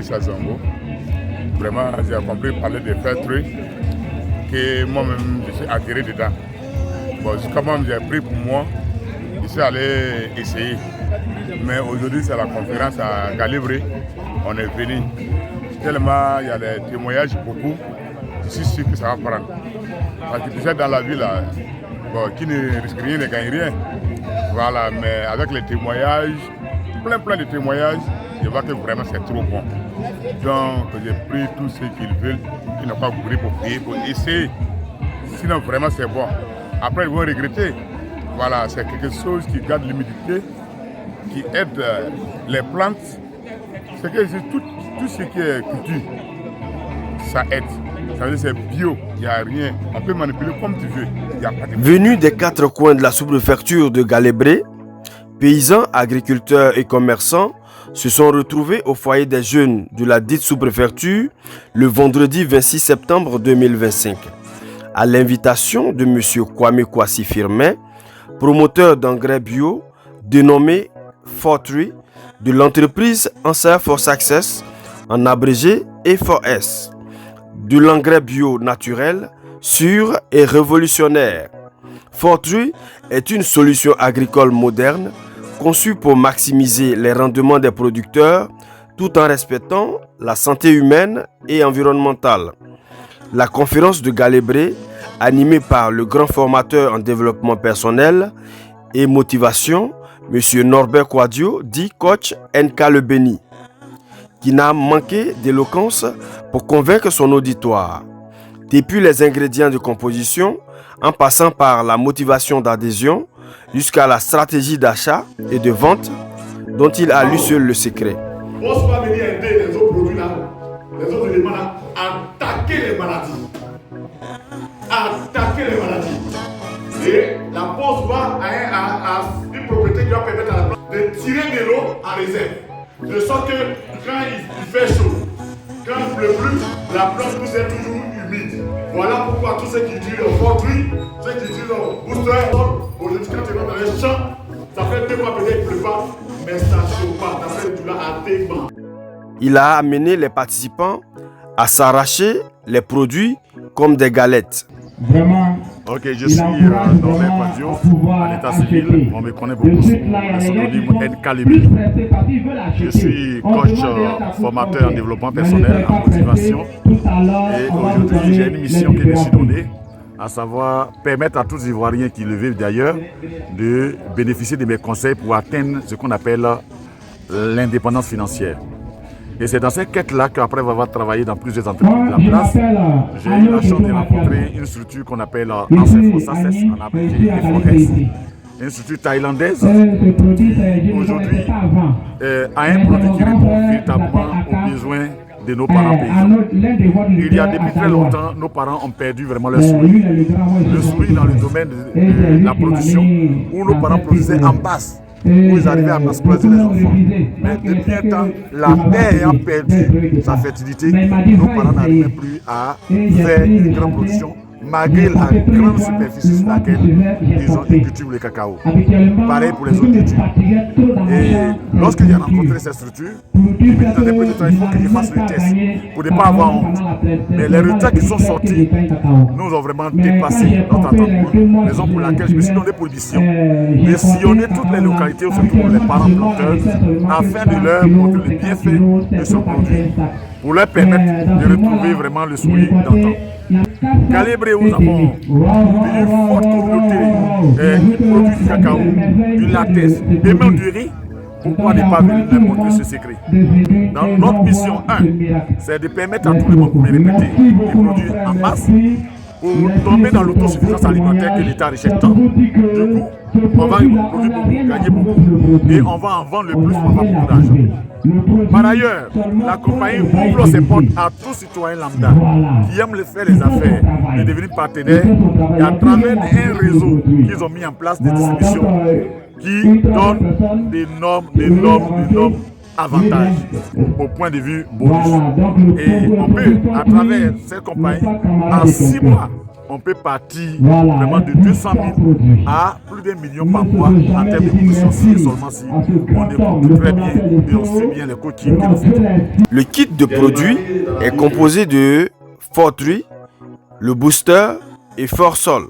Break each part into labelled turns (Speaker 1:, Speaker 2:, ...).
Speaker 1: Issa Zango. Vraiment, j'ai compris parler de fair trade que moi-même je suis attiré dedans. Bon, jusqu'à moi, j'ai pris pour moi, je suis allé essayer. Mais aujourd'hui, c'est la conférence à Galibré. On est venu. Tellement il y a des témoignages beaucoup. Je suis sûr que ça va prendre. Parce que tu sais, dans la vie, là, bon, qui ne risque rien ne gagne rien. Voilà, mais avec les témoignages, plein de témoignages, je vois que vraiment c'est trop bon. Donc j'ai pris tout ce qu'ils veulent, ils n'ont pas voulu pour payer, pour essayer. Sinon vraiment c'est bon. Après ils vont regretter. Voilà, c'est quelque chose qui garde l'humidité, qui aide les plantes. C'est que tout ce qui est culture, ça aide. Ça veut dire que c'est bio, il n'y a rien. On peut manipuler comme tu veux.
Speaker 2: Venus des quatre coins de la sous-préfecture de Galibré, paysans, agriculteurs et commerçants se sont retrouvés au foyer des jeunes de la dite sous-préfecture le vendredi 26 septembre 2025. À l'invitation de M. Kwame Kwasi Firmin, promoteur d'engrais bio dénommé Fortree de l'entreprise Answer for Success, en abrégé E4S, de l'engrais bio naturel, sûr et révolutionnaire. Fortree est une solution agricole moderne conçue pour maximiser les rendements des producteurs tout en respectant la santé humaine et environnementale. La conférence de Galibré, animée par le grand formateur en développement personnel et motivation, M. Norbert Kouadio, dit coach NK Le Béni, qui n'a manqué d'éloquence pour convaincre son auditoire. Depuis les ingrédients de composition, en passant par la motivation d'adhésion, jusqu'à la stratégie d'achat et de vente, dont il a lui seul le secret.
Speaker 3: On ne va venir aider les autres produits là, les autres éléments là, à attaquer les maladies. Attaquer les maladies. Et la pose va à une propriété qui va permettre à la plante de tirer de l'eau en réserve. De sorte que quand il fait chaud, quand il pleut plus, la plante pousse est toujours humide. Voilà pourquoi tous ceux qui utilisent le Fortree, ceux qui utilisent le booster, aujourd'hui quand tu rentres dans les champs, ça fait 2 mois peut-être qu'il ne pleut pas, mais ça ne chauffe pas, ça fait du là à tes mains.
Speaker 2: Il a amené les participants à s'arracher les produits comme des galettes.
Speaker 4: Vraiment,
Speaker 5: ok, je suis Norbert Kouadio, à l'état civil. On me connaît beaucoup sous le pseudonyme NK Le Béni. Je suis coach formateur en développement personnel, en motivation. Et aujourd'hui, j'ai une mission que je me suis donnée, à savoir permettre à tous les Ivoiriens qui le vivent d'ailleurs de bénéficier de mes conseils pour atteindre ce qu'on appelle l'indépendance financière. Et c'est dans cette quête-là qu'après avoir travaillé dans plusieurs entreprises de la place, j'ai eu la chance de rencontrer une structure qu'on appelle Answer for Success, en abrégé E4S, une structure thaïlandaise qui aujourd'hui a un produit qui répond véritablement aux besoins de nos parents paysans. Il y a depuis très longtemps, nos parents ont perdu vraiment le souris. Le souris dans le domaine de la production, où nos parents produisaient en basse, où ils arrivaient à masculiniser les enfants. Mais depuis un temps, la terre ayant perdu sa fertilité, nos parents n'arrivaient plus à faire une grande production, malgré la grande superficie sur laquelle ils cultivent le cacao. Pareil pour les autres cultures. Et lorsque j'ai rencontré cette structure, il me dit dans un peu de temps, il faut que je fasse le test pour ne pas avoir honte. Mais les résultats qui sont sortis nous ont vraiment dépassé notre entendement. Raison pour laquelle je me suis donné pour mission de sillonner toutes les localités où se trouvent les parents planteurs afin de leur montrer les bienfaits de ce produit pour leur permettre de retrouver vraiment le sourire d'antan. Galibré, nous avons une forte communauté qui produit du cacao, du latex et même du riz. Pourquoi ne pas venir leur montrer ce secret? Dans notre mission 1, c'est de permettre à tout le monde, pour me répéter, de produire en masse pour tomber dans l'autosuffisance alimentaire que l'État rejette tant. Du coup, on va produire beaucoup, gagner beaucoup et on va en vendre le plus pour avoir beaucoup d'argent. Par ailleurs, la compagnie ouvre ses portes à tout citoyen lambda qui aime faire les affaires, de devenir partenaire et à travers un réseau qu'ils ont mis en place de distribution qui donne d'énormes avantages au point de vue bonus. Et on peut, à travers cette compagnie, en 6 mois, on peut partir vraiment de 200 000 à plus d'1 million par mois en termes de production, si et seulement si on écoute très bien et on suit bien les coachings que nous faisons.
Speaker 2: Le kit de produits est composé de Fortruy, le booster et Forsol.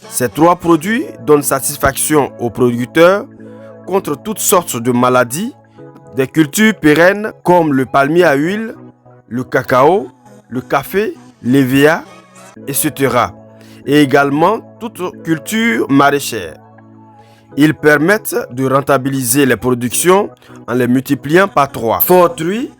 Speaker 2: Ces 3 produits donnent satisfaction aux producteurs contre toutes sortes de maladies, des cultures pérennes comme le palmier à huile, le cacao, le café, l'EVA, etc. Et également toute culture maraîchère. Ils permettent de rentabiliser les productions en les multipliant par 3. Fortruy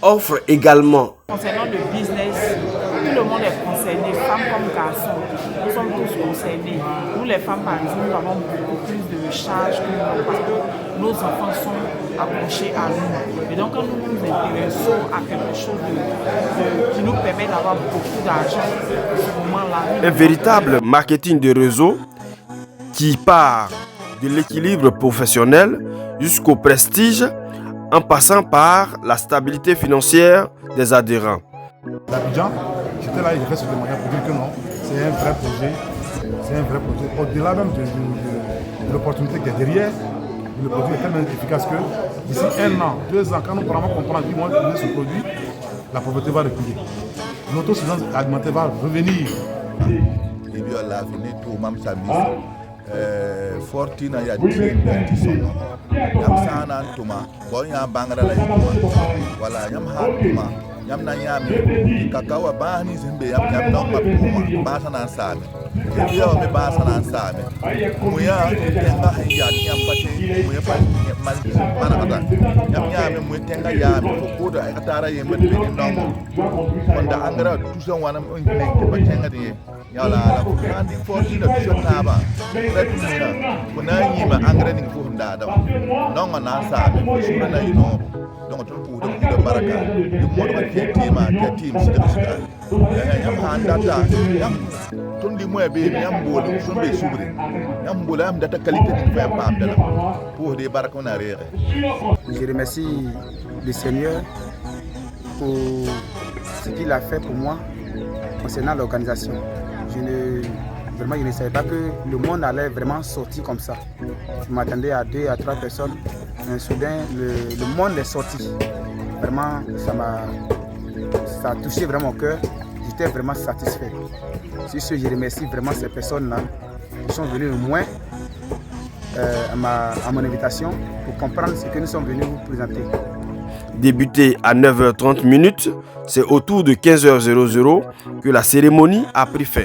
Speaker 2: offre également.
Speaker 4: Concernant le business, tout le monde est concerné, femmes comme garçons. Nous sommes tous concernés. Nous les femmes, par exemple, nous avons beaucoup plus de charges que nous parce que nos enfants sont accrochés à nous. Et donc quand nous nous intéressons à quelque chose qui nous permet d'avoir beaucoup d'argent, à ce moment-là...
Speaker 2: Un véritable marketing de réseau qui part de l'équilibre professionnel jusqu'au prestige en passant par la stabilité financière des adhérents.
Speaker 6: D'Abidjan, j'étais là et j'ai fait ce témoignage pour dire que non, c'est un vrai projet. C'est un vrai projet. Au-delà même de l'opportunité qui est derrière, le produit est tellement efficace que d'ici 1 an, 2 ans, quand nous pourrons comprendre comment utiliser ce produit, la pauvreté va reculer. L'autosuffisance alimentaire va revenir.
Speaker 7: Fortina ya di songo yam sana tuma bon ya bangara la wala yam ha tuma yam na yami kakawa ba ni zimbe yam no ma ba sana same ya me ba sana same muya tenga hanya yam pate muya pa mana kata yam mu tenga ya ko da ay tara yembe ni no onda angara tusan wana on ne ba tenga de ya la andi Fortina tusan taba kuna yi ma angara ni fu hunda da non na sa me sura na yi no donc to pu da baraka ni mo da ke tema ke team si da suka yam handa ta yam tun di mo be yam bo da sun be subre yam bo la am data qualité ni fa pam da pour des baraka na rere.
Speaker 8: Je remercie le Seigneur pour ce qu'il a fait pour moi concernant l'organisation. Vraiment, je ne savais pas que le monde allait vraiment sortir comme ça. Je m'attendais à 2 à 3 personnes. Mais soudain, le monde est sorti. Vraiment, ça a touché vraiment mon cœur. J'étais vraiment satisfait. Sur ce, je remercie vraiment ces personnes-là qui sont venues au moins à mon invitation pour comprendre ce que nous sommes venus vous présenter.
Speaker 2: Débuté à 9h30, c'est autour de 15h00 que la cérémonie a pris fin.